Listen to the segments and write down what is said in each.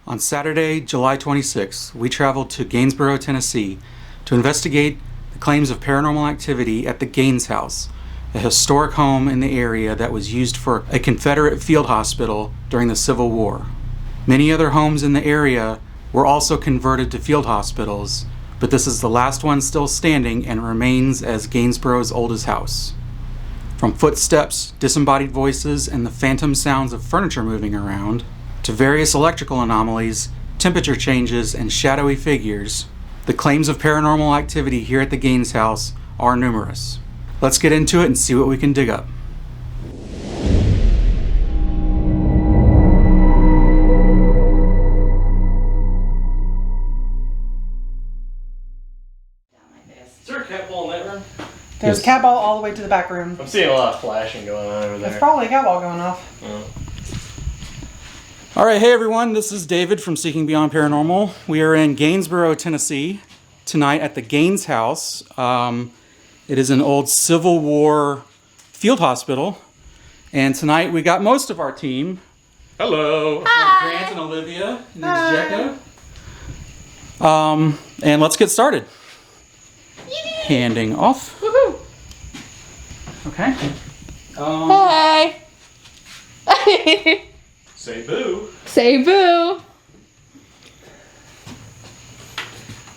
On Saturday, July 26th, we traveled to Gainesboro, Tennessee to investigate the claims of paranormal activity at the Gaines House, a historic home in the area that was used for a Confederate field hospital during the Civil War. Many other homes in the area were also converted to field hospitals, but this is the last one still standing and remains as Gainesboro's oldest house. From footsteps, disembodied voices, and the phantom sounds of furniture moving around, to various electrical anomalies, temperature changes, and shadowy figures, the claims of paranormal activity here at the Gaines House are numerous. Let's get into it and see what we can dig up. Is there a cat ball in that room? There's a cat ball all the way to the back room. I'm seeing a lot of flashing going on over there. There's probably a cat ball going off. All right, hey everyone, this is David from Seeking Beyond Paranormal. We are in Gainesboro, Tennessee tonight at the Gaines House. It is an old Civil War field hospital. And tonight we got most of our team. Hello. Hi. Grant and Olivia, and there's Jekka. And let's get started. Handing off. Woohoo! Okay. Hey! Say boo. Say boo!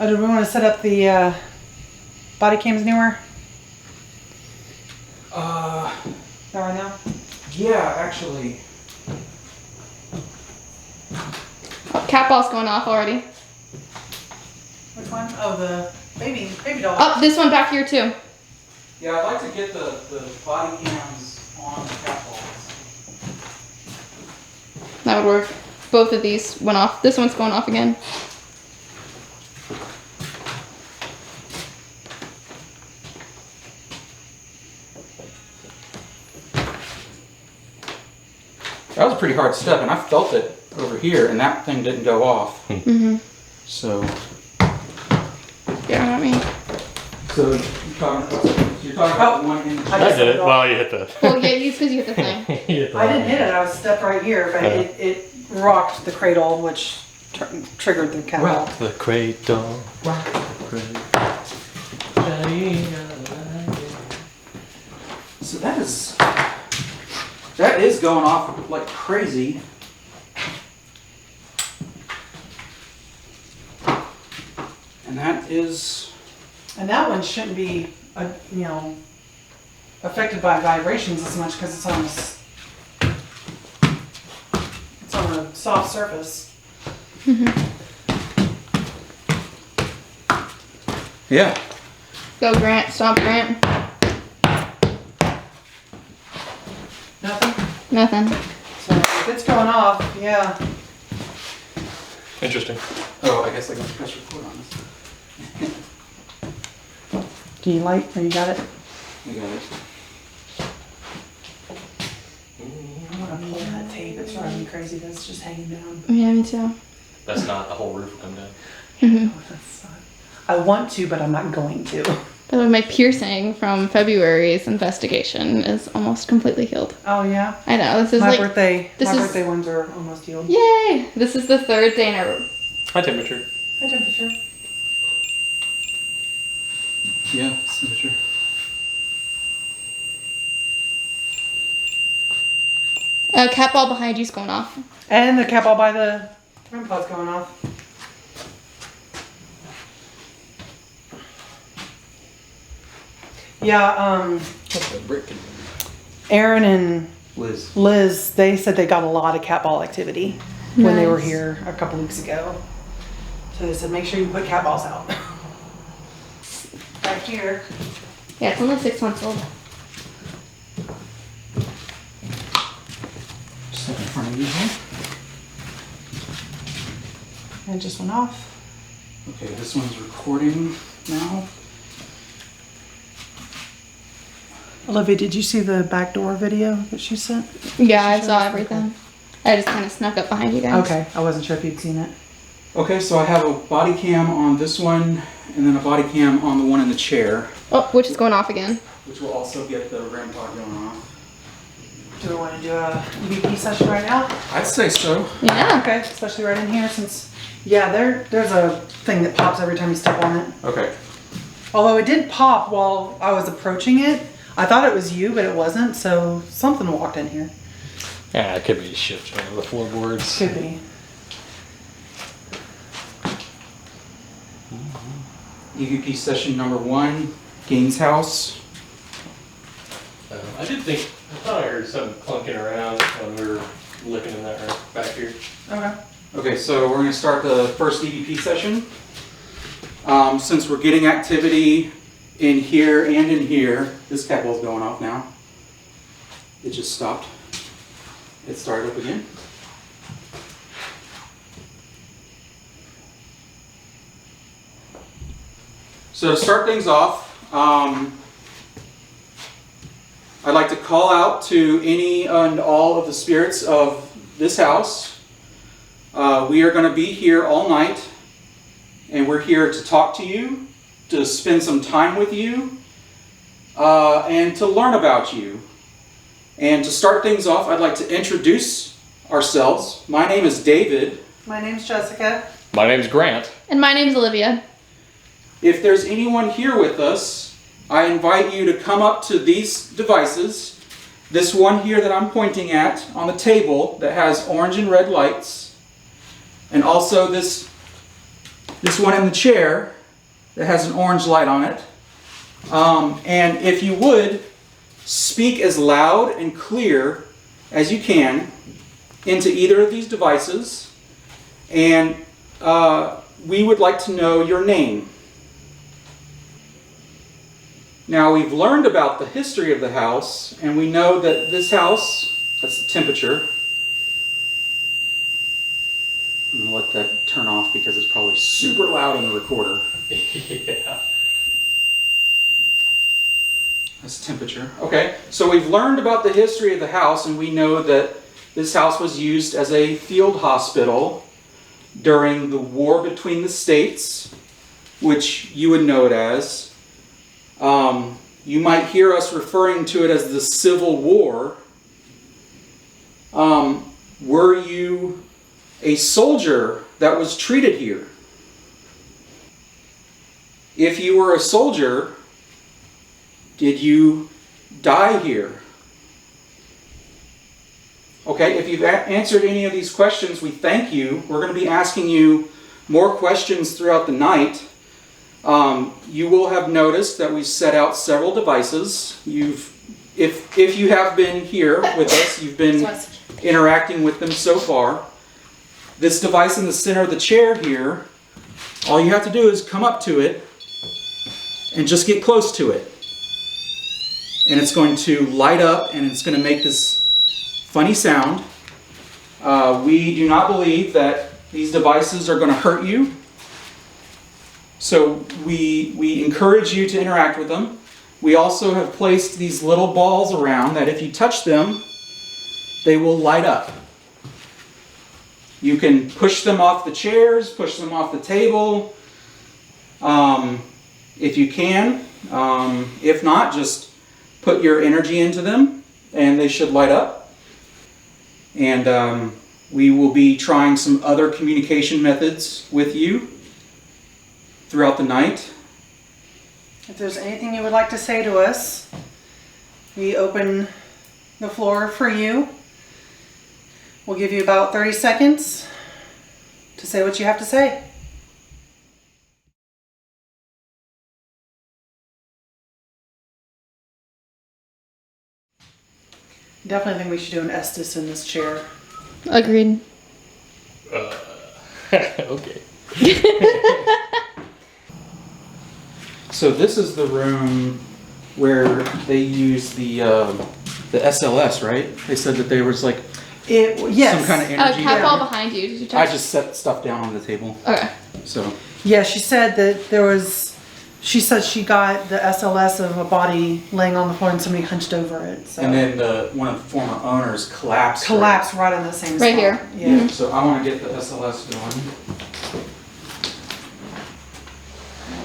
Oh, do we want to set up the body cams newer? That right now? Yeah, actually. Oh, cat ball's going off already. Which one? Oh, the baby doll. Oh, this one back here too. Yeah, I'd like to get the body cams on the cat balls. That would work. Both of these went off. This one's going off again. That was a pretty hard step, and I felt it over here, and that thing didn't go off. Mm-hmm. So. Yeah, not me. So you're talking about the one in the I did it. Well, you hit the. Well, yeah, it's because you hit the thing. I didn't hit it. I was stepped right here, but it rocked the cradle, which triggered the cat ball. The cradle. So that is going off like crazy. And that is. And that one shouldn't be, affected by vibrations as much because it's on a soft surface. Yeah. Go, Grant. Stomp, Grant. Nothing? Nothing. So if it's going off, yeah. Interesting. Oh, I guess I can press record on this. Do you like? Or you got it? I got it. I want to pull that tape. It's driving me crazy. That's just hanging down. Yeah, me too. That's not the whole roof will come down. Oh, that's not. I want to, but I'm not going to. By the way, my piercing from February's investigation is almost completely healed. Oh yeah. I know. This is My like birthday ones are almost healed. Yay! This is the third day in a row. High temperature. High temperature. Yeah, temperature. Cat ball behind you's going off. And the cat ball by the REM pod's going off. Yeah, Aaron and Liz, they said they got a lot of cat ball activity when they were here a couple weeks ago. So they said, make sure you put cat balls out. Right here. Yeah, it's only 6 months old. Just in front of you here. And it just went off. Okay, this one's recording now. Olivia, did you see the backdoor video that she sent? Yeah, I saw everything. I just kind of snuck up behind you guys. Okay, I wasn't sure if you'd seen it. Okay, so I have a body cam on this one, and then a body cam on the one in the chair. Oh, which is going off again. Which will also get the REM pod going off. Do we want to do a EVP session right now? I'd say so. Yeah. Okay, especially right in here since, yeah, there's a thing that pops every time you step on it. Okay. Although it did pop while I was approaching it. I thought it was you, but it wasn't, so something walked in here. Yeah, it could be shifting of the floorboards. Could be. EVP session number 1, Gaines House. I thought I heard something clunking around when we were looking in that room back here. Okay. Okay, so we're going to start the first EVP session. Since we're getting activity in here and in here, this cat ball's going off now. It just stopped. It started up again. So to start things off, I'd like to call out to any and all of the spirits of this house. We are going to be here all night, and we're here to talk to you, to spend some time with you, and to learn about you. And to start things off, I'd like to introduce ourselves. My name is David. My name's Jessica. My name's Grant. And my name's Olivia. If there's anyone here with us, I invite you to come up to these devices. This one here that I'm pointing at on the table that has orange and red lights. And also this one in the chair that has an orange light on it. And if you would, speak as loud and clear as you can into either of these devices. And we would like to know your name. Now, we've learned about the history of the house, and we know that this house, that's the temperature. I'm going to let that turn off because it's probably super loud in the recorder. Yeah. That's temperature. Okay, so we've learned about the history of the house, and we know that this house was used as a field hospital during the war between the states, which you would know it as. You might hear us referring to it as the Civil War. Were you a soldier that was treated here? If you were a soldier, did you die here? Okay, if you've answered any of these questions, we thank you. We're going to be asking you more questions throughout the night. You will have noticed that we've set out several devices. If you have been here with us, you've been interacting with them so far. This device in the center of the chair here, all you have to do is come up to it and just get close to it. And it's going to light up and it's going to make this funny sound. We do not believe that these devices are going to hurt you. So we encourage you to interact with them. We also have placed these little balls around that if you touch them, they will light up. You can push them off the chairs, push them off the table, if you can. If not, just put your energy into them and they should light up. And we will be trying some other communication methods with you throughout the night. If there's anything you would like to say to us, we open the floor for you. We'll give you about 30 seconds to say what you have to say. Definitely think we should do an Estes in this chair. Agreed. Okay. So this is the room where they use the SLS, right? They said that there was like Yes. some kind of energy. Cat ball behind you. Did you touch? I just set stuff down on the table. Okay. So Yeah, she said that there was. She said she got the SLS of a body laying on the floor and somebody hunched over it. So. and then one of the former owners collapsed. Collapsed right in the same spot. Right here. Yeah. So I want to get the SLS going.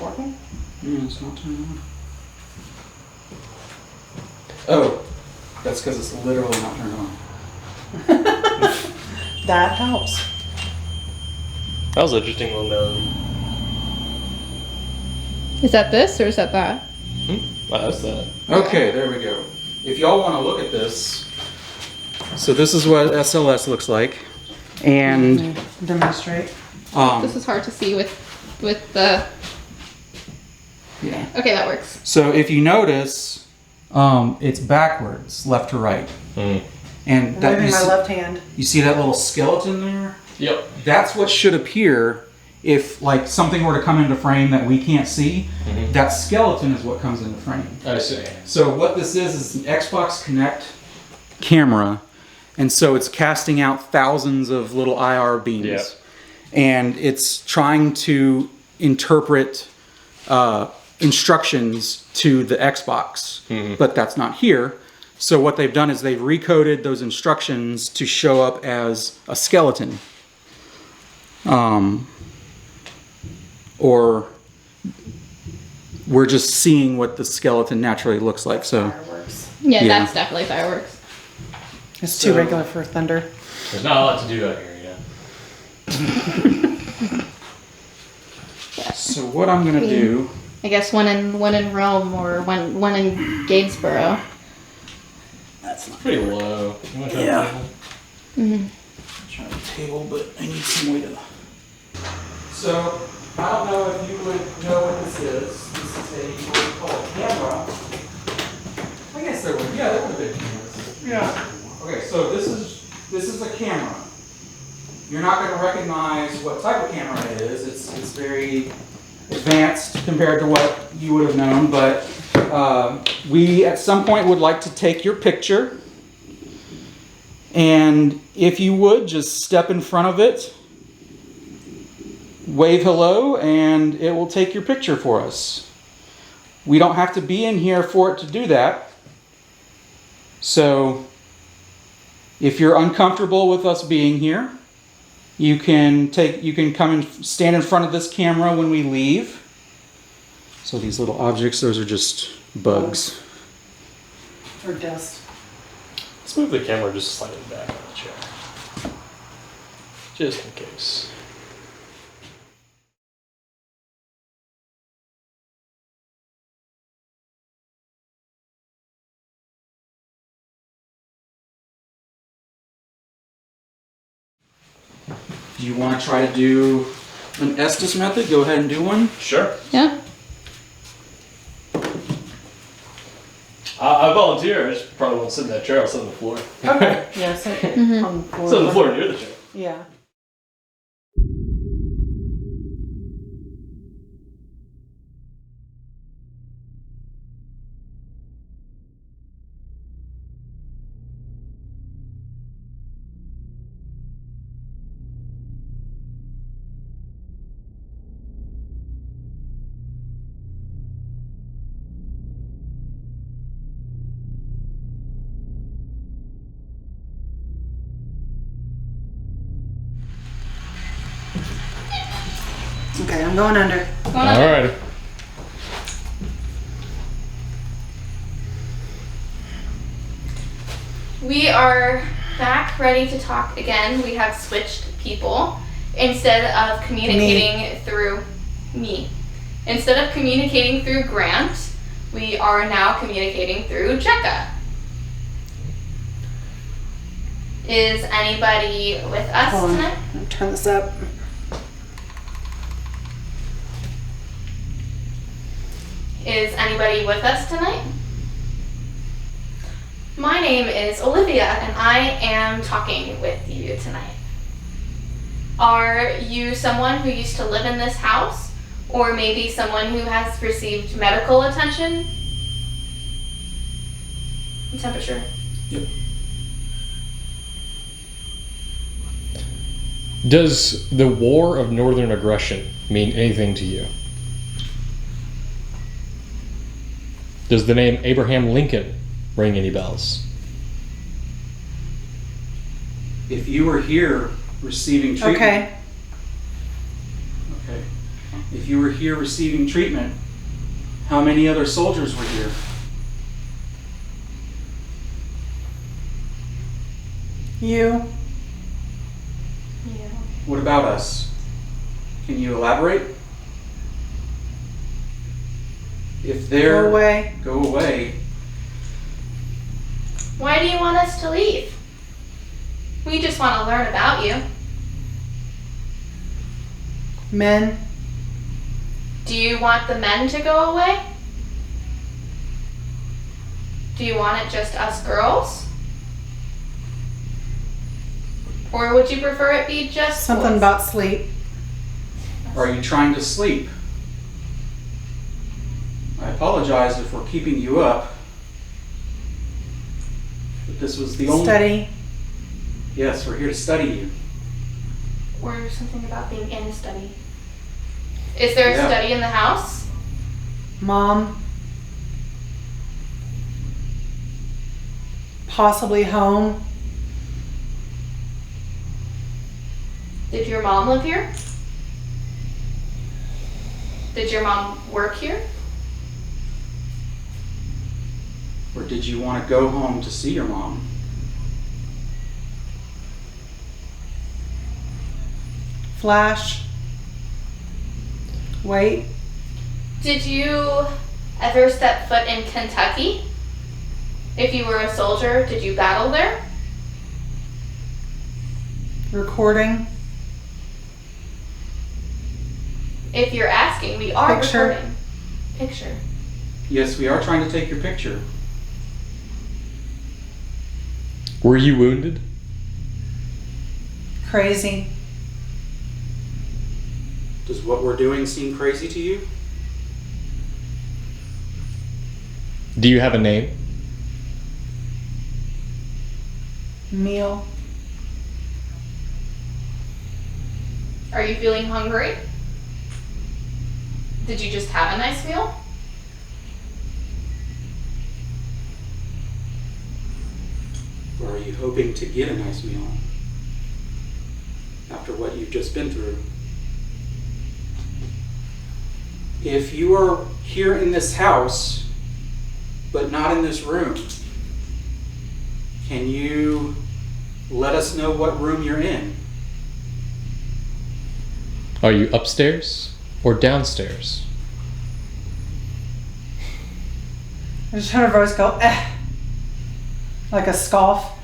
Working? It's not turning on. Oh, That's because it's literally not turned on. That helps. That was interesting one though. Is that this or is that that? That's that. Okay, there we go. If y'all want to look at this, so this is what SLS looks like, and Demonstrate. This is hard to see with the. yeah. Okay, that works. So if you notice, it's backwards, left to right, and that Moving my left hand. you see that little skeleton there? Yep. That's what should appear if like something were to come into frame that we can't see. That skeleton is what comes into frame. I see. So what this is an Xbox Connect camera, and so it's casting out thousands of little IR beams, Yeah. and it's trying to interpret instructions to the Xbox, but that's not here. So what they've done is they've recoded those instructions to show up as a skeleton. Or we're just seeing what the skeleton naturally looks like. So Fireworks. Yeah, Yeah. that's definitely fireworks. It's too regular for thunder. There's not a lot to do out here, So what I'm gonna do? I guess one in Rome or one in Gainesboro. It's pretty low. You want to try Yeah. to table? I'm trying to table, but I need some way to. So I don't know if you would know what this is. This is what we call a camera. I guess there would. Yeah, there would have been cameras. Yeah. Okay, so this is a camera. You're not going to recognize what type of camera it is. It's very advanced compared to what you would have known, but we at some point would like to take your picture, and if you would just step in front of it, wave hello, and it will take your picture for us. We don't have to be in here for it to do that. So if you're uncomfortable with us being here, you can come and stand in front of this camera when we leave. So these little objects, those are just bugs. Or dust. Let's move the camera just slightly back on the chair. Just in case. Do you want to try to do an Estes method? Go ahead and do one. Sure. Yeah. I volunteer. I just probably won't sit in that chair. I'll sit on the floor. Okay. Yeah, sit on the floor. Sit on the floor near the chair. Yeah. Okay, I'm going under. Alrighty. We are back ready to talk again. We have switched people. Instead of communicating through me. Instead of communicating through Grant, we are now communicating through Jekka. Is anybody with us Hold on. tonight? Let me turn this up. Is anybody with us tonight? My name is Olivia, and I am talking with you tonight. Are you someone who used to live in this house? Or maybe someone who has received medical attention? Temperature. Yep. Does the War of Northern Aggression mean anything to you? Does the name Abraham Lincoln ring any bells? If you were here receiving treatment. Okay. Okay. If you were here receiving treatment, how many other soldiers were here? You. Yeah. What about us? Can you elaborate? If they're... Go away. Go away. Why do you want us to leave? We just want to learn about you. Men. Do you want the men to go away? Do you want it just us girls? Or would you prefer it be just Something boys? about sleep. Are you trying to sleep? I apologize if we're keeping you up. But this was the only... Study. Yes, we're here to study you. Or something about being in study. Is there a Yeah. study in the house? Mom. Possibly home. Did your mom live here? Did your mom work here? Or did you want to go home to see your mom? Flash. Wait. Did you ever step foot in Kentucky? If you were a soldier, did you battle there? Recording. If you're asking, we are Picture. recording. Picture. Yes, we are trying to take your picture. Were you wounded? Crazy. Does what we're doing seem crazy to you? Do you have a name? Meal. Are you feeling hungry? Did you just have a nice meal? Or are you hoping to get a nice meal after what you've just been through? If you are here in this house, but not in this room, can you let us know what room you're in? Are you upstairs or downstairs? I just heard a voice go, eh. Like a scoff.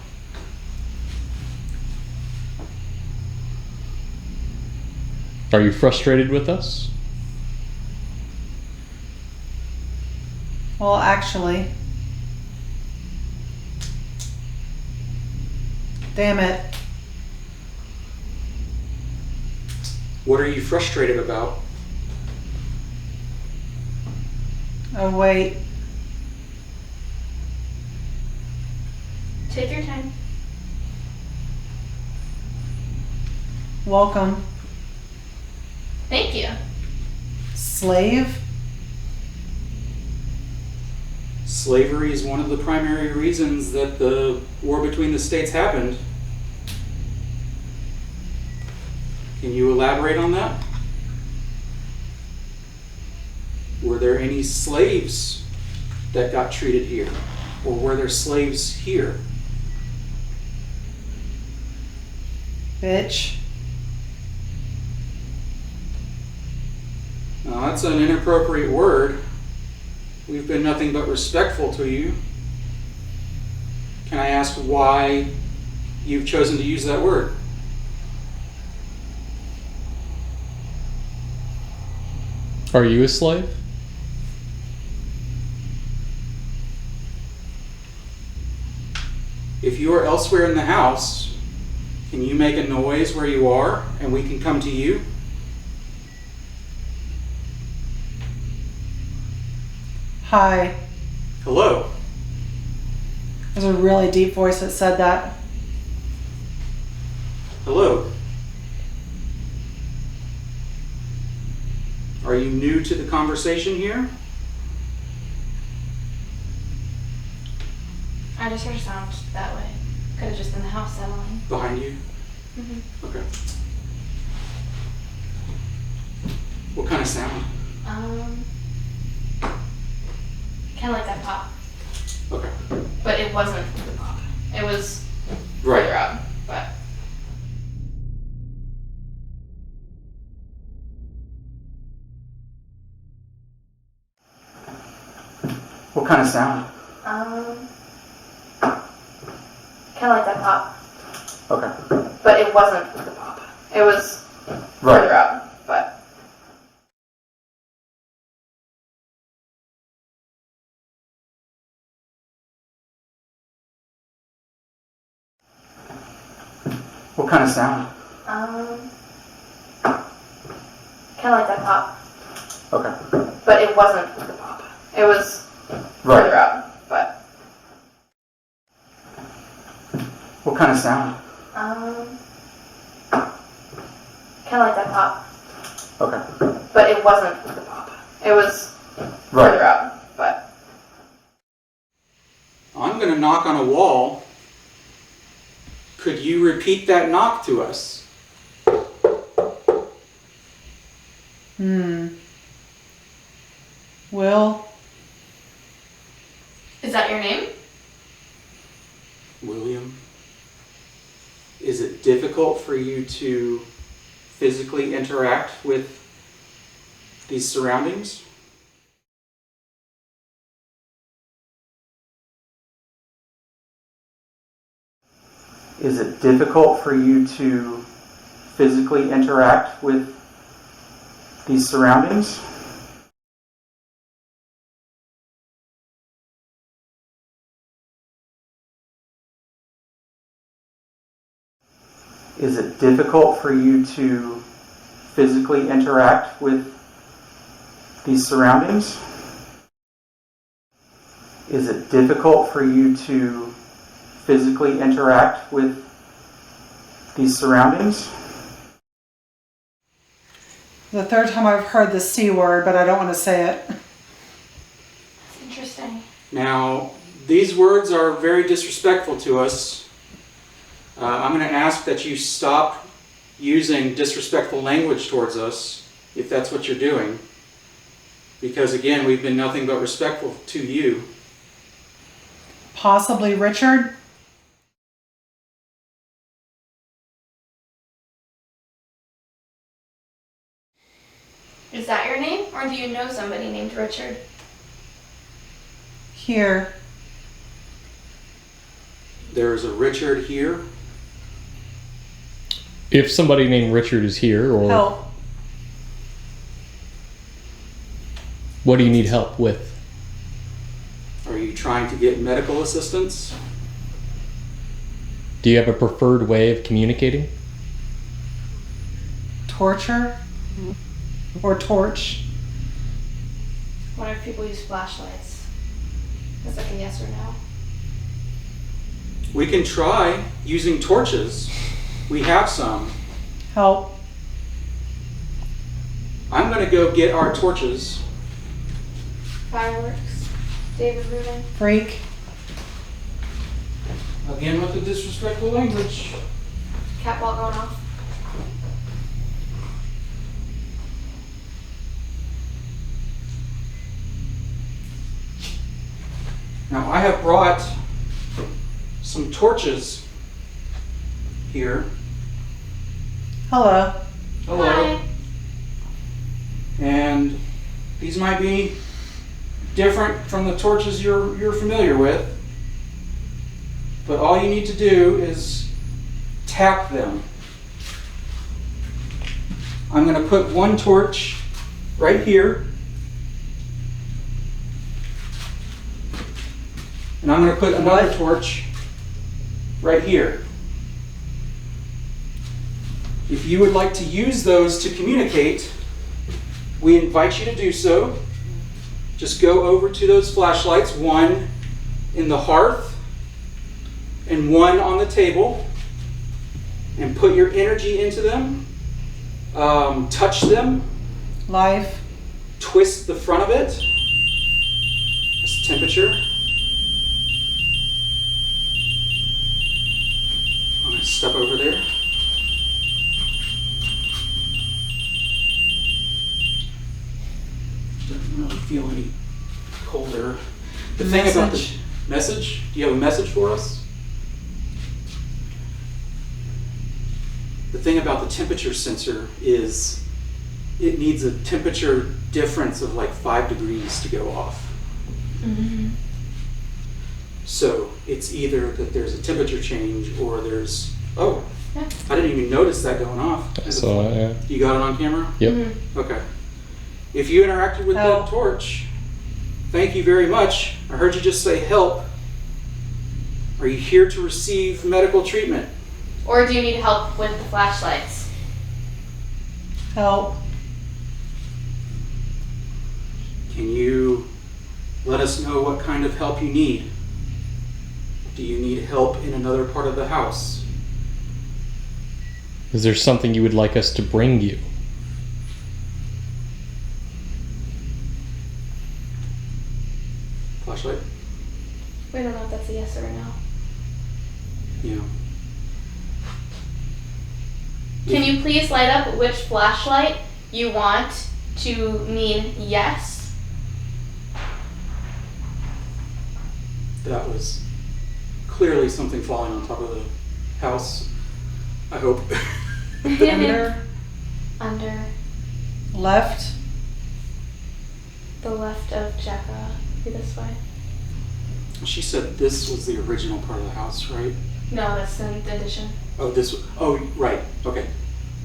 Are you frustrated with us? Well, actually. Damn it. What are you frustrated about? Oh, wait. Take your time. Welcome. Thank you. Slave? Slavery is one of the primary reasons that the war between the states happened. Can you elaborate on that? Were there any slaves that got treated here? Or were there slaves here? Bitch. Now, that's an inappropriate word. We've been nothing but respectful to you. Can I ask why you've chosen to use that word? Are you a slave? If you are elsewhere in the house, can you make a noise where you are and we can come to you? Hi. Hello. There's a really deep voice that said that. Hello. Are you new to the conversation here? I just heard a sound that way. Could have just been the house settling. Behind you? Mm-hmm. Okay. What kind of sound? Kind of like that pop. Okay. But it wasn't the pop. It was Right. further out. What kind of sound? Kind of like that pop. Okay. But it wasn't the pop. It was Right. further up, but. What kind of sound? Kind of like that pop. Okay. But it wasn't the pop. It was Right. further up, but. What kind of sound? Kind of like that pop. Okay. But it wasn't the pop. It was Right. further up, but. I'm going to knock on a wall. Could you repeat that knock to us? Will? Is that your name? William, is it difficult for you to physically interact with these surroundings? Is it difficult for you to physically interact with these surroundings? Is it difficult for you to physically interact with these surroundings? Is it difficult for you to physically interact with these surroundings? The third time I've heard the C word, but I don't want to say it. That's interesting. Now, these words are very disrespectful to us. I'm going to ask that you stop using disrespectful language towards us, if that's what you're doing. Because again, we've been nothing but respectful to you. Possibly Richard? Is that your name, or do you know somebody named Richard? Here. There's a Richard here. If somebody named Richard is here, or Help. what do you need help with? Are you trying to get medical assistance? Do you have a preferred way of communicating? Torture? Or torch? What if people use flashlights? Is like a yes or no? We can try using torches. We have some. Help. I'm going to go get our torches. Fireworks. David Rubin. Freak. Again with the disrespectful language. Catwalk going off. Now I have brought some torches here. Hello. Hello. Hi. And these might be different from the torches you're familiar with. But all you need to do is tap them. I'm going to put one torch right here. And I'm going to put another torch right here. If you would like to use those to communicate, we invite you to do so. Just go over to those flashlights, one in the hearth and one on the table, and put your energy into them. Touch them. Life. Twist the front of it. This temperature. I'm going to step over there. Doesn't really feel any colder. The thing about the message, do you have a message for us? The thing about the temperature sensor is it needs a temperature difference of like 5 degrees to go off. Mm-hmm. So it's either that there's a temperature change or there's, oh, Yeah. I didn't even notice that going off. I saw it, yeah. You got it on camera? Yep. Mm-hmm. Okay. If you interacted with Help. that torch, thank you very much. I heard you just say help. Are you here to receive medical treatment? Or do you need help with the flashlights? Help. Can you let us know what kind of help you need? Do you need help in another part of the house? Is there something you would like us to bring you? Flashlight? We don't know if that's a yes or a no. Yeah. Can you please light up which flashlight you want to mean yes? That was clearly something falling on top of the house. I hope. Under. Under Left. the left of Jacka. Be this way. She said this was the original part of the house, right? No, that's an addition. Oh, oh, right. Okay.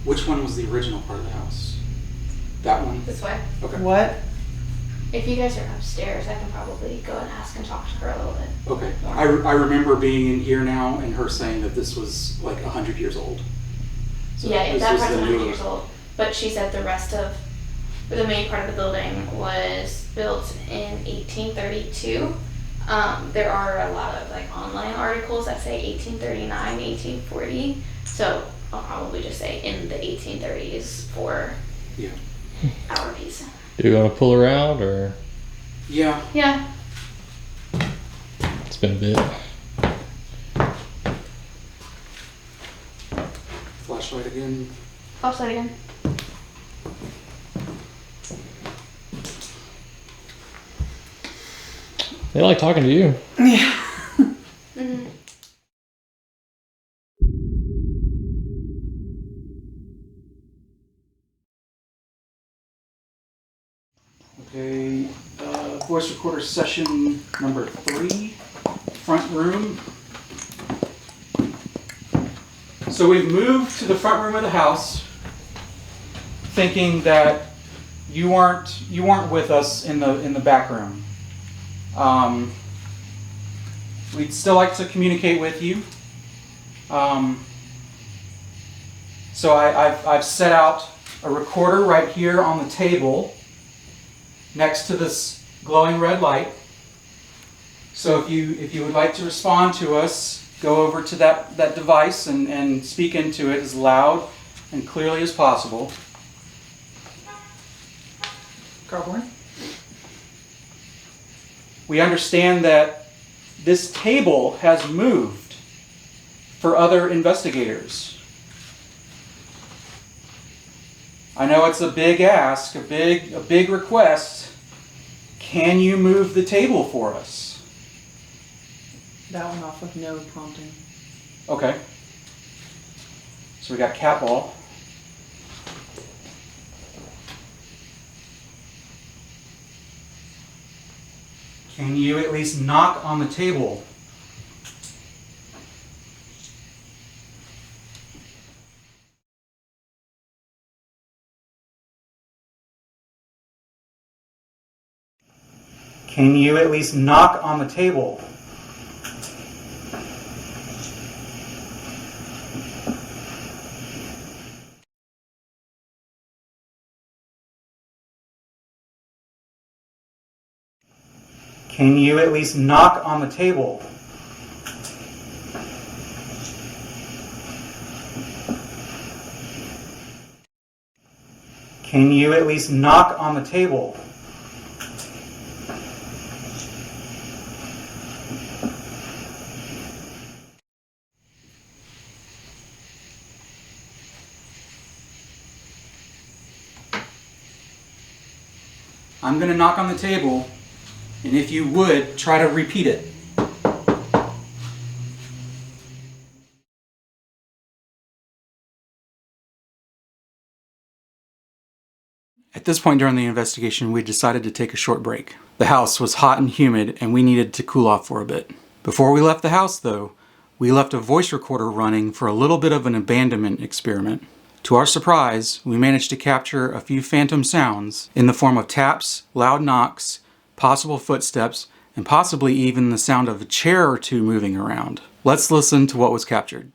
Which one was the original part of the house? That one? This way. Okay. What? If you guys are upstairs, I can probably go and ask and talk to her a little bit. Okay. I remember being in here now and her saying that this was like 100 years old. So Yeah, this that was part's the 100 newer- years old. But she said the rest of the main part of the building was built in 1832. There are a lot of like online articles that say 1839, 1840. So I'll probably just say in the 1830s for Yeah. our piece. Do you want to pull around, or Yeah. Yeah. it's been a bit? Flashlight again. Flashlight again. They like talking to you. Yeah. Mm-hmm. Okay. Voice recorder session number 3. Front room. So we've moved to the front room of the house, thinking that you weren't with us in the back room. We'd still like to communicate with you. So I've set out a recorder right here on the table next to this glowing red light. So if you would like to respond to us, go over to that device and speak into it as loud and clearly as possible. Carborn. We understand that this table has moved for other investigators. I know it's a big ask, a big request. Can you move the table for us? That one off with no prompting. Okay. So we got cat ball. Can you at least knock on the table? Can you at least knock on the table? Can you at least knock on the table? Can you at least knock on the table? I'm going to knock on the table, and if you would, try to repeat it. At this point during the investigation, we decided to take a short break. The house was hot and humid, and we needed to cool off for a bit. Before we left the house, though, we left a voice recorder running for a little bit of an abandonment experiment. To our surprise, we managed to capture a few phantom sounds in the form of taps, loud knocks, possible footsteps, and possibly even the sound of a chair or two moving around. Let's listen to what was captured.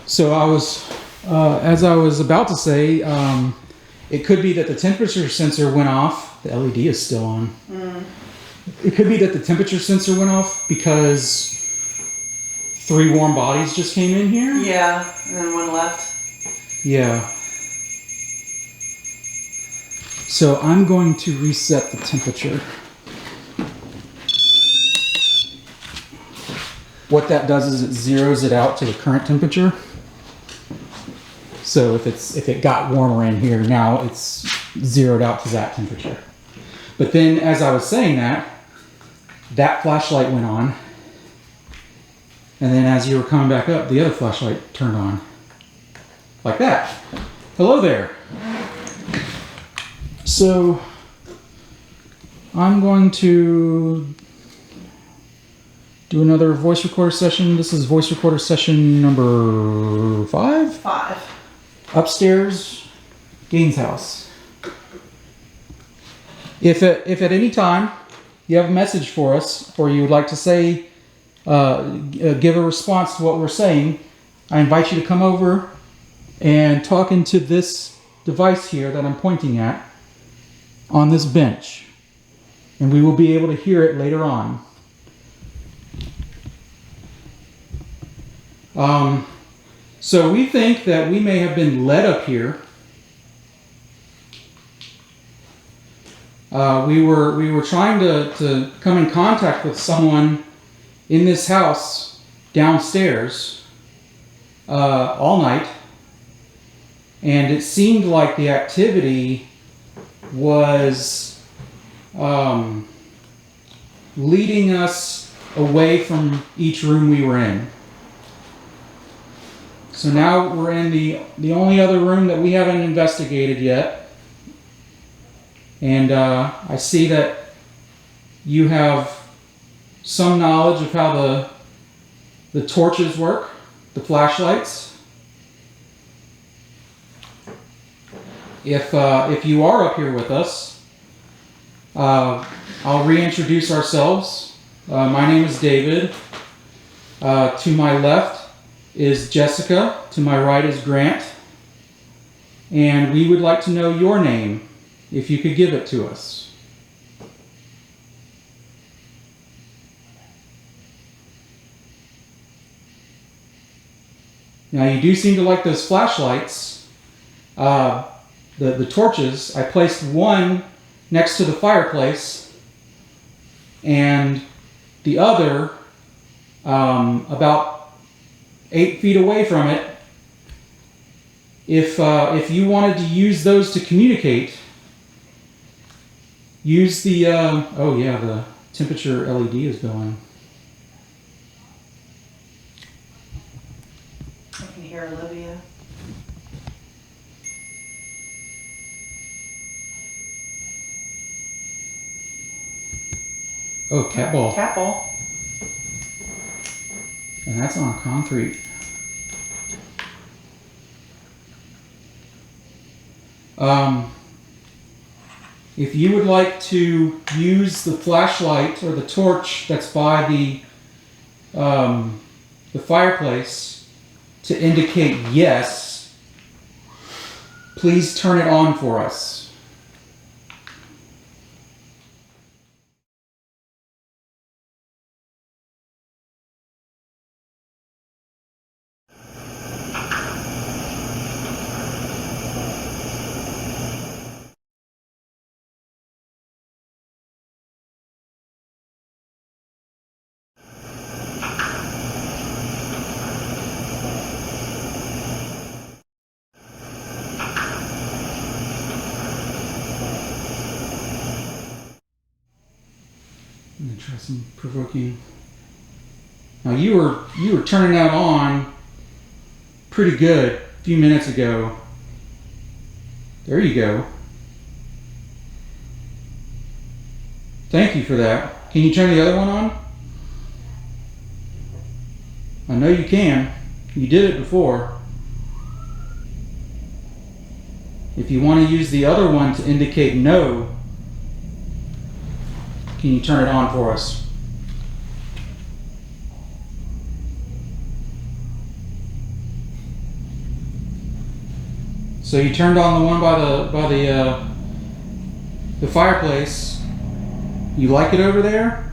So as I was about to say, it could be that the temperature sensor went off. The LED is still on. It could be that the temperature sensor went off because 3 warm bodies just came in here. Yeah, and then one left. Yeah. So I'm going to reset the temperature. What that does is it zeroes it out to the current temperature. So if it got warmer in here, now it's zeroed out to that temperature. But then as I was saying that flashlight went on. And then as you were coming back up, the other flashlight turned on. Like that. Hello there. So I'm going to do another voice recorder session. This is voice recorder session number 5? 5. Upstairs, Gaines' house. If at any time you have a message for us, or you would like to say, give a response to what we're saying, I invite you to come over and talk into this device here that I'm pointing at on this bench. And we will be able to hear it later on. So we think that we may have been led up here. We were trying to come in contact with someone in this house downstairs all night, and it seemed like the activity was leading us away from each room we were in. So now we're in the only other room that we haven't investigated yet. And I see that you have some knowledge of how the torches work, the flashlights. If you are up here with us, I'll reintroduce ourselves. My name is David. To my left is Jessica. To my right is Grant. And we would like to know your name, if you could give it to us. Now you do seem to like those flashlights. the torches, I placed one next to the fireplace and the other about 8 feet away from it. If you wanted to use those to communicate, use the oh yeah, the temperature LED is going. I can hear Olivia. Oh, cat ball. Cat ball. And that's on concrete. If you would like to use the flashlight or the torch that's by the fireplace to indicate yes, please turn it on for us. I'm gonna try some provoking. Now you were turning that on pretty good a few minutes ago. There you go. Thank you for that. Can you turn the other one on? I know you can. You did it before. If you want to use the other one to indicate no, can you turn it on for us? So you turned on the one by the fireplace. You like it over there?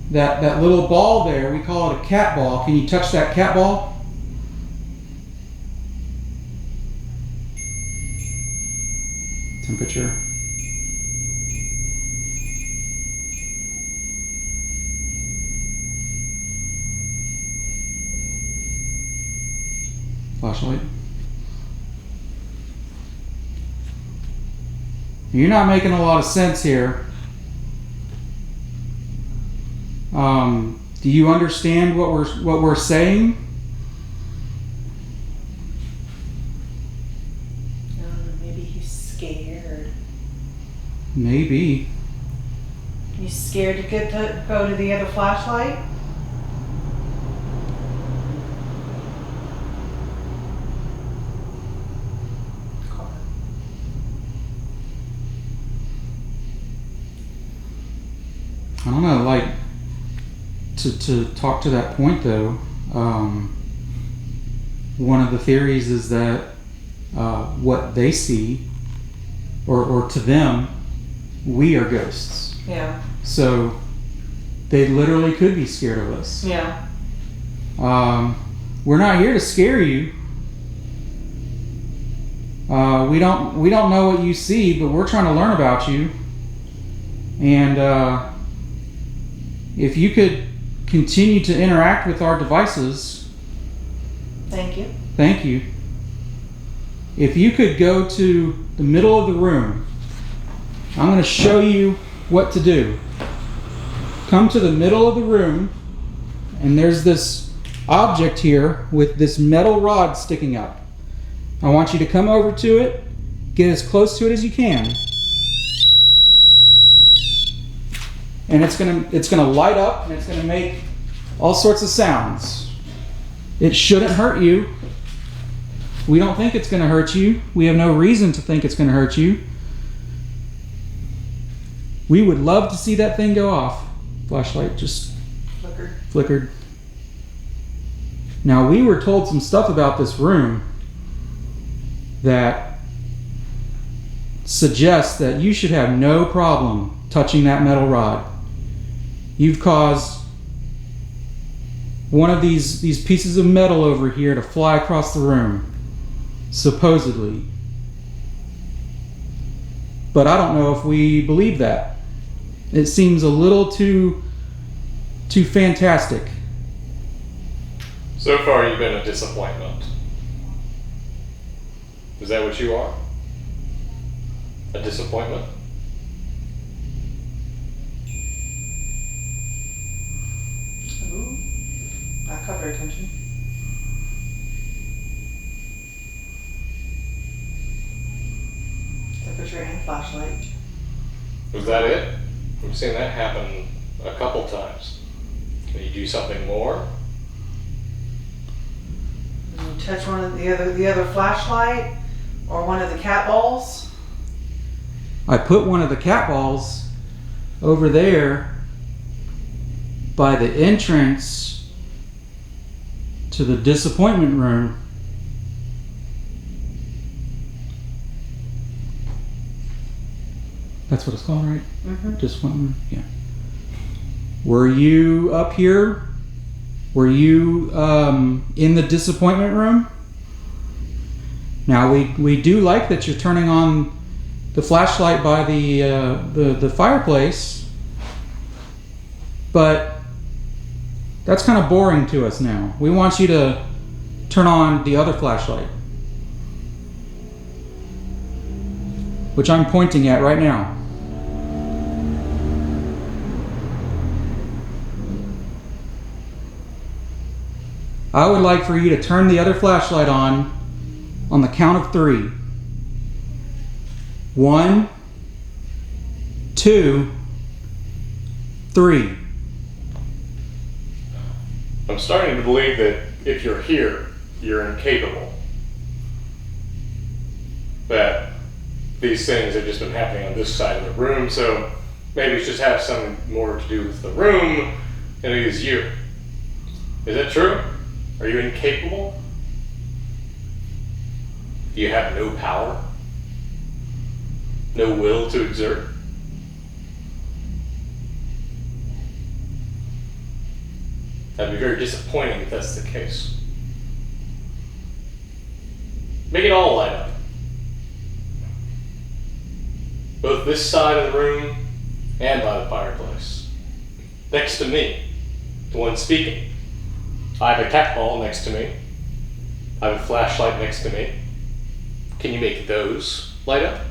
That little ball there, we call it a cat ball. Can you touch that cat ball? Temperature. Flashlight. You're not making a lot of sense here. Do you understand what we're saying? Maybe he's scared. Maybe. You scared to go to the other flashlight? I don't know, like, to talk to that point though, one of the theories is that what they see, or to them, we are ghosts. Yeah. So they literally could be scared of us. Yeah. We're not here to scare you. We don't know what you see, but we're trying to learn about you. And if you could continue to interact with our devices. Thank you. Thank you. If you could go to the middle of the room, I'm going to show you what to do. Come to the middle of the room, and there's this object here with this metal rod sticking up. I want you to come over to it, get as close to it as you can. And it's gonna light up, and it's gonna make all sorts of sounds. It shouldn't hurt you. We don't think it's gonna hurt you. We have no reason to think it's gonna hurt you. We would love to see that thing go off. Flashlight just flickered. Now, we were told some stuff about this room that suggests that you should have no problem touching that metal rod. You've caused one of these pieces of metal over here to fly across the room, supposedly. But I don't know if we believe that. It seems a little too fantastic. So far, you've been a disappointment. Is that what you are? A disappointment? Ooh, that caught your attention. Temperature and flashlight. Was that it? I've seen that happen a couple times. Can you do something more? You touch one of the other flashlight or one of the cat balls. I put one of the cat balls over there by the entrance to the disappointment room. That's what it's called, right? Mm-hmm. Disappointment room? Yeah. Were you up here? Were you in the disappointment room? Now we do like that you're turning on the flashlight by the fireplace, but that's kind of boring to us now. We want you to turn on the other flashlight, which I'm pointing at right now. I would like for you to turn the other flashlight on the count of 3. 1, 2, 3. I'm starting to believe that if you're here, you're incapable. That these things have just been happening on this side of the room, so maybe it just has something more to do with the room than it is you. Is that true? Are you incapable? Do you have no power? No will to exert? That'd be very disappointing if that's the case. Make it all light up. Both this side of the room and by the fireplace. Next to me, the one speaking. I have a cat ball next to me. I have a flashlight next to me. Can you make those light up?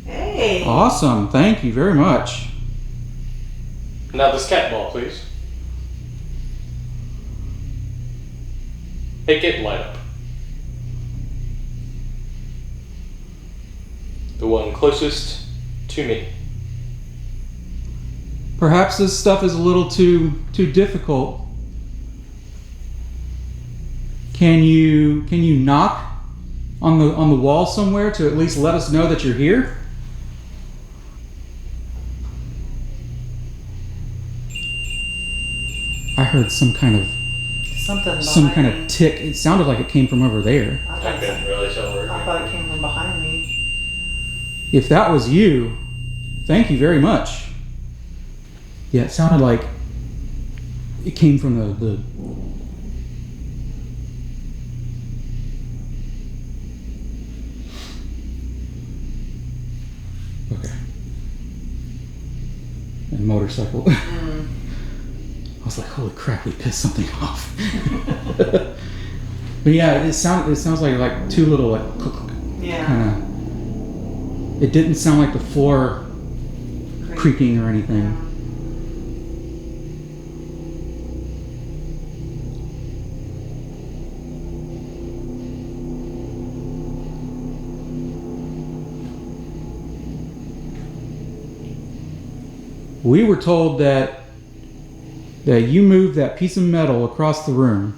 Hey. Awesome, thank you very much. Now this cat ball, please. Make it light up. The one closest to me. Perhaps this stuff is a little too difficult. Can you knock on the wall somewhere to at least let us know that you're here? I heard some kind of tick. It sounded like it came from over there. I couldn't really tell where it I came thought it from. came from behind me. If that was you, thank you very much. Yeah, it sounded like it came from the okay. And motorcycle. I was like, holy crap, we pissed something off. But yeah, it sounds like two little like Yeah. kind of. It didn't sound like the floor creaking or anything. We were told that you moved that piece of metal across the room.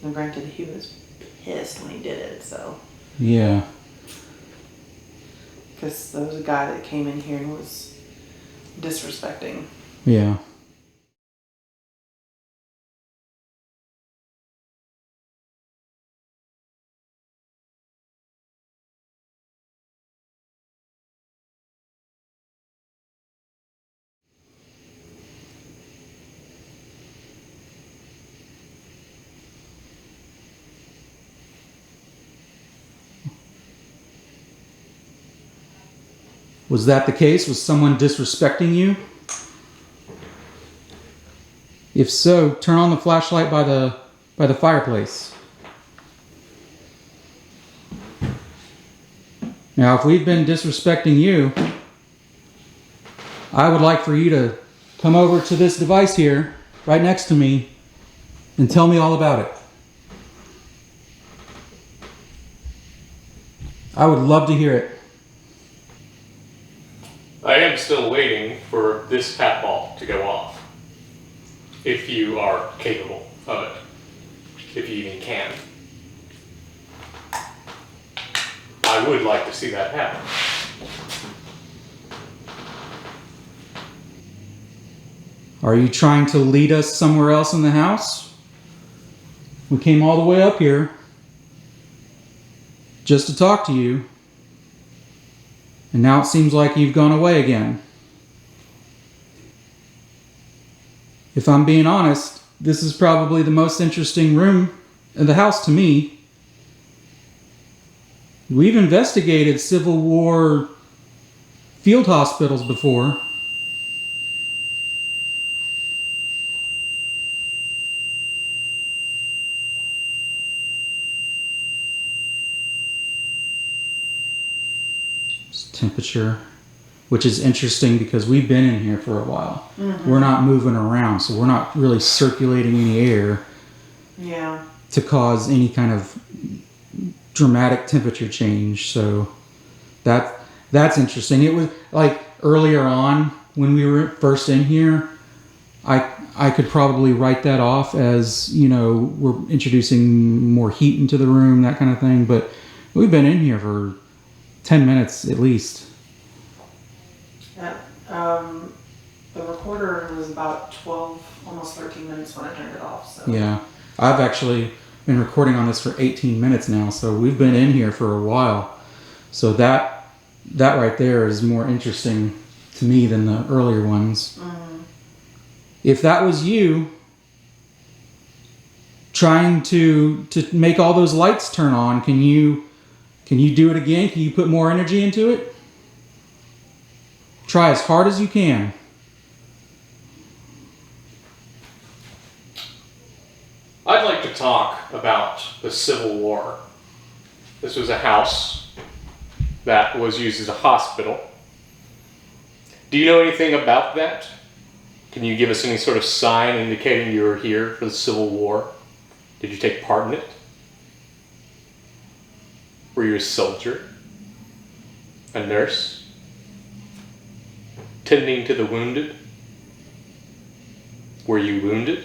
And granted, he was pissed when he did it, so. Yeah. Because there was a guy that came in here and was disrespecting. Yeah. Was that the case? Was someone disrespecting you? If so, turn on the flashlight by the fireplace. Now, if we've been disrespecting you, I would like for you to come over to this device here, right next to me, and tell me all about it. I would love to hear it. I am still waiting for this cat ball to go off. If you are capable of it. If you even can. I would like to see that happen. Are you trying to lead us somewhere else in the house? We came all the way up here just to talk to you. And now it seems like you've gone away again. If I'm being honest, this is probably the most interesting room in the house to me. We've investigated Civil War field hospitals before. Temperature, which is interesting because we've been in here for a while. Mm-hmm. We're not moving around, so we're not really circulating any air to cause any kind of dramatic temperature change. So that's interesting. It was like earlier on when we were first in here, I could probably write that off as, you know, we're introducing more heat into the room, that kind of thing. But we've been in here for 10 minutes at least. Yeah. The recorder was about 12, almost 13 minutes when I turned it off. So. Yeah. I've actually been recording on this for 18 minutes now, so we've been in here for a while. So that right there is more interesting to me than the earlier ones. Mm-hmm. If that was you trying to make all those lights turn on, can you do it again? Can you put more energy into it? Try as hard as you can. I'd like to talk about the Civil War. This was a house that was used as a hospital. Do you know anything about that? Can you give us any sort of sign indicating you were here for the Civil War? Did you take part in it? Were you a soldier? A nurse? Tending to the wounded? Were you wounded?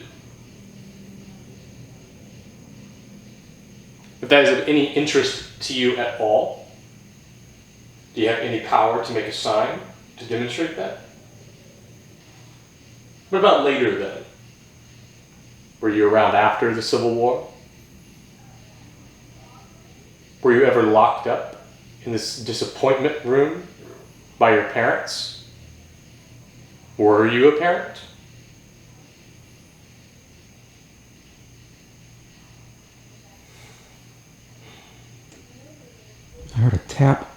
If that is of any interest to you at all, do you have any power to make a sign to demonstrate that? What about later then? Were you around after the Civil War? Were you ever locked up in this disappointment room by your parents? Were you a parent? I heard a tap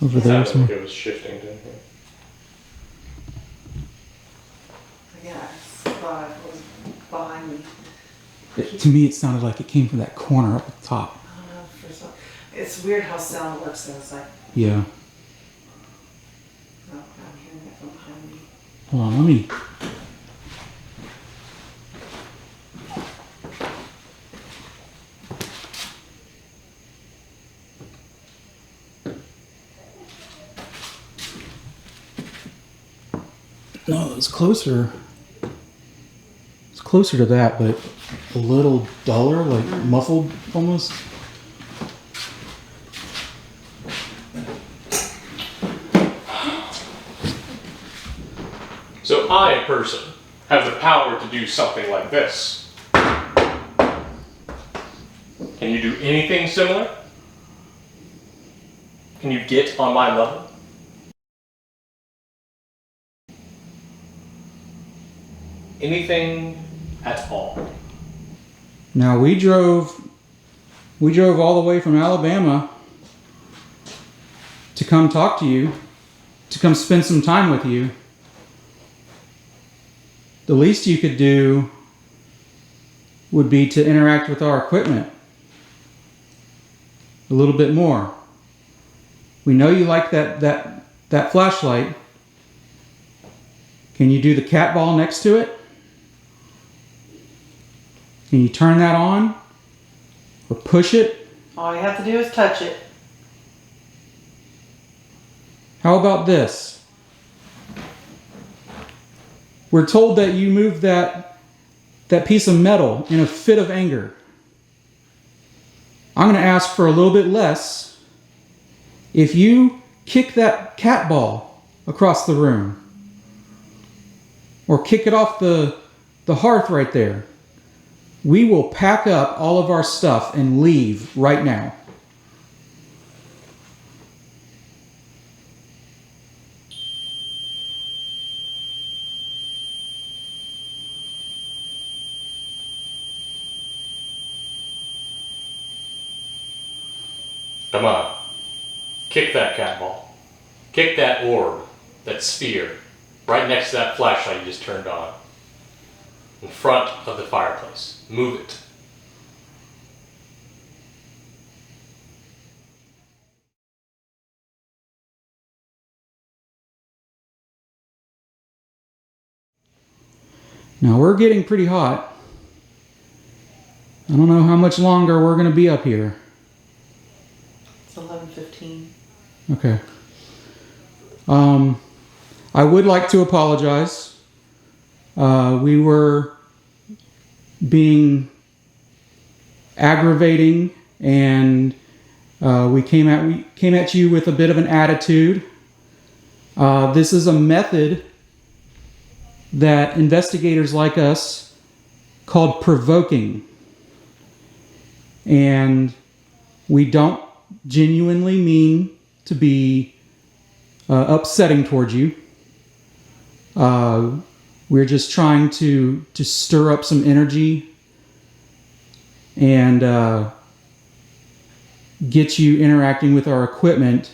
over there. It sounded like it was shifting down here. Yeah, I thought it was behind me. To me, it sounded like it came from that corner up at the top. I don't know, for some, it's weird how sound works though. It's like, Yeah. oh, I'm hearing it from behind me. Hold on, let me... No, it's closer. It's closer to that, but a little duller, like muffled almost. So I, a person, have the power to do something like this. Can you do anything similar? Can you get on my level? Anything at all? Now we drove all the way from Alabama to come talk to you, to come spend some time with you. The least you could do would be to interact with our equipment a little bit more. We know you like that flashlight. Can you do the cat ball next to it? Can you turn that on or push it? All you have to do is touch it. How about this? We're told that you moved that piece of metal in a fit of anger. I'm going to ask for a little bit less if you kick that cat ball across the room or kick it off the hearth right there. We will pack up all of our stuff and leave right now. Come on. Kick that cat ball. Kick that orb, that sphere, right next to that flashlight you just turned on. In front of the fireplace. Move it. Now we're getting pretty hot. I don't know how much longer we're going to be up here. It's 11:15. Okay. I would like to apologize. We were being aggravating, and we came at you with a bit of an attitude. This is a method that investigators like us called provoking, and we don't genuinely mean to be upsetting towards you. We're just trying to stir up some energy and get you interacting with our equipment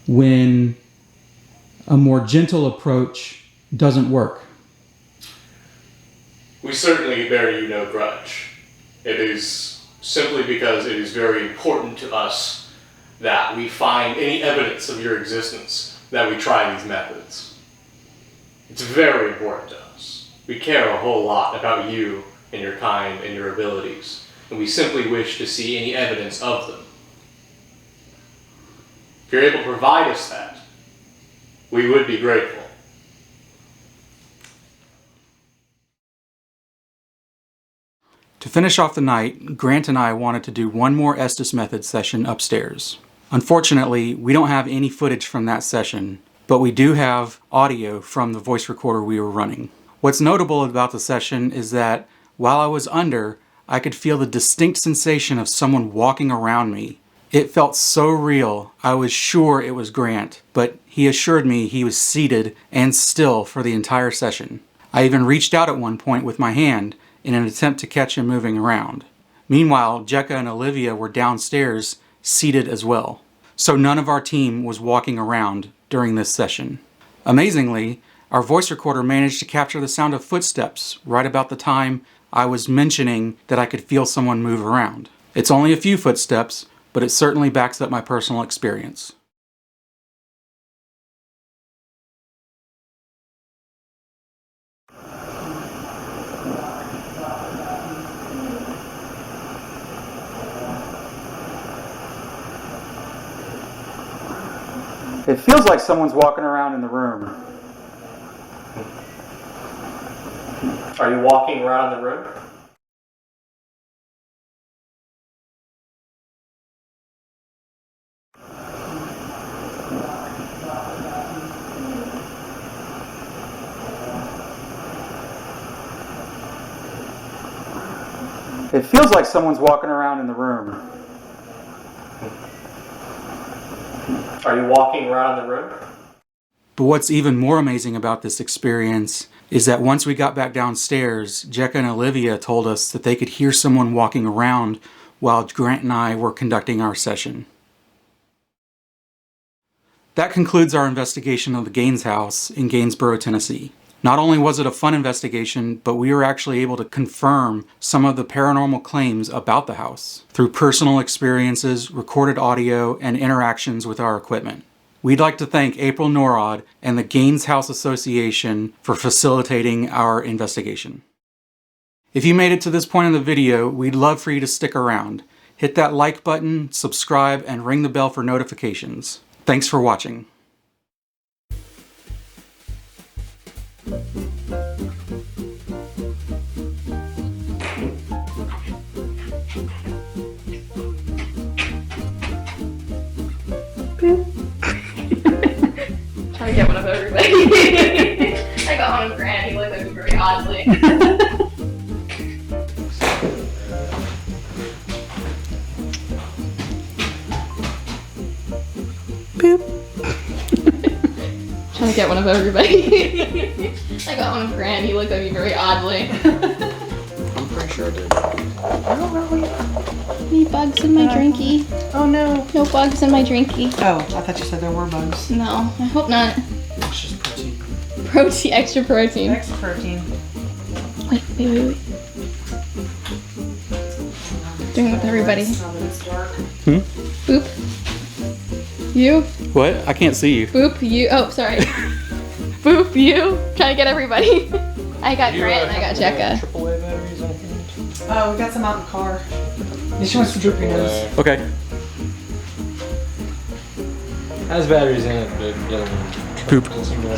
when a more gentle approach doesn't work. We certainly bear you no grudge. It is simply because it is very important to us that we find any evidence of your existence, that we try these methods. It's very important to us. We care a whole lot about you and your kind and your abilities, and we simply wish to see any evidence of them. If you're able to provide us that, we would be grateful. To finish off the night, Grant and I wanted to do one more Estes Method session upstairs. Unfortunately, we don't have any footage from that session, but we do have audio from the voice recorder we were running. What's notable about the session is that while I was under, I could feel the distinct sensation of someone walking around me. It felt so real, I was sure it was Grant, but he assured me he was seated and still for the entire session. I even reached out at one point with my hand in an attempt to catch him moving around. Meanwhile, Jekka and Olivia were downstairs, seated as well. So none of our team was walking around during this session. Amazingly, our voice recorder managed to capture the sound of footsteps right about the time I was mentioning that I could feel someone move around. It's only a few footsteps, but it certainly backs up my personal experience. It feels like someone's walking around in the room. Are you walking around the room? It feels like someone's walking around in the room. Are you walking around the room? But what's even more amazing about this experience is that once we got back downstairs, Jekka and Olivia told us that they could hear someone walking around while Grant and I were conducting our session. That concludes our investigation of the Gaines house in Gainesboro, Tennessee. Not only was it a fun investigation, but we were actually able to confirm some of the paranormal claims about the house through personal experiences, recorded audio, and interactions with our equipment. We'd like to thank April Norod and the Gaines House Association for facilitating our investigation. If you made it to this point in the video, we'd love for you to stick around. Hit that like button, subscribe, and ring the bell for notifications. Thanks for watching. Trying to get one of everybody. I got one of Grant. He looked at me very oddly. Trying to get one of everybody. I got one of Grant. He looked at me very oddly. I'm pretty sure I did. Oh, really? Any bugs in my drinky? Oh, no. No bugs in my drinky. Oh, I thought you said there were bugs. No, I hope not. It's just protein. Protein, extra protein. Extra protein. Wait. Doing it with everybody. Now that it's dark. Boop. You. What? I can't see you. Boop. You. Oh, sorry. Boop. You. Trying to get everybody. I got Grant and I got Jekka. AAA batteries on hand? Oh, we got some out in the car. She wants to drip your nose. Okay. Has batteries in it, but it doesn't. Poop. Doesn't seem to